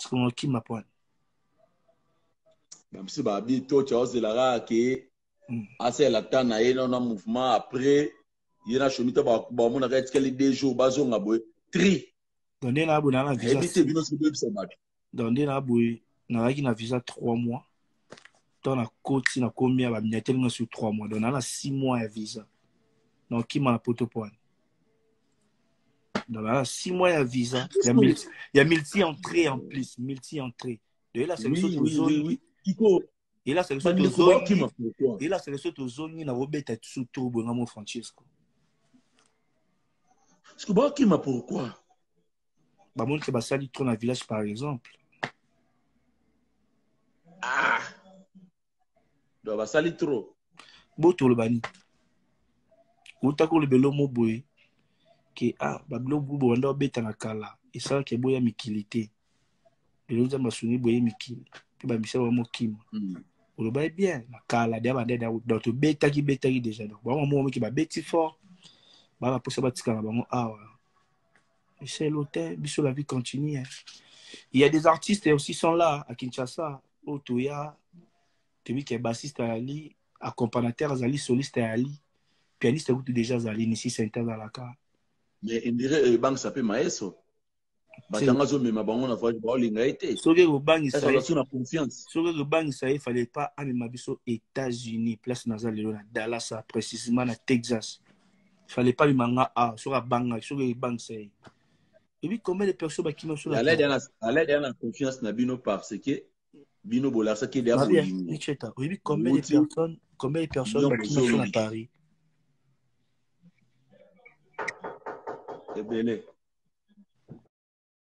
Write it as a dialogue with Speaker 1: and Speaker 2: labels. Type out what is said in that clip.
Speaker 1: qu'on qui m'apprend.
Speaker 2: Même si babi to Charles Lara qui assez la temps na non un mouvement après il a chomita ba mon arrête qu'elle 2 jours bazo ngabwe tri.
Speaker 1: Donc on a bonne visa.
Speaker 2: Éviter bino se bebe se babi.
Speaker 1: Donc on a boy na qui na visa 3 mois. Dans la côte si na combien ba miniatel sur 3 mois. Donc on a 6 mois à visa. Donc qui m'a poto point. Donc là 6 mois à visa. Il y a multi-entrée en plus, multi-entrée. De là c'est le saut aux zones. Et là c'est le saut aux zones. Et là c'est le saut aux zones na robeta sous turbo na mon Francesco.
Speaker 2: Est-ce que bah qui m'a pourquoi?
Speaker 1: Bah mon que bah sali trop na village par exemple.
Speaker 2: Ah. Donc bah sali trop.
Speaker 1: Boto le bani. Utako le belo mo boy. Que ah bablo bubo ndo beta na kala. Et ça que boya mikilité. Le nza masuni boye mikili. Puis bah misala mo kim. Le bail bien na kala dia ba deda dans to beta ki déjà. Donc bon mo ki ba beti fort. Bah pour ça ba tika na bango ah. C'est l'hôtel, biso la vie continue. Il y a des artistes aussi sont là à Kinshasa, au Toya, celui qui est bassiste à Ali, accompagnateur à Ali, soliste à Ali, pianiste à déjà à Ali, ici c'est un la cas.
Speaker 2: Mais il dirait banque ça peut maestro. Batangazo mais ma bango na voix de bowling a été.
Speaker 1: Soge au bank
Speaker 2: ça relation na confiance.
Speaker 1: Soge au bank ça il fallait pas à même biso États-Unis, place Nazal na Dallas précisément à Texas. Il fallait pas lui manga sur la banque, sur le bank ça. Et puis combien de personnes qui m'ont sur la
Speaker 2: tête? À l'aide de la confiance na bino parce que bino bola ça qui est derrière
Speaker 1: vous. Et puis combien de personnes qui m'ont sur la Paris?
Speaker 2: C'est belé.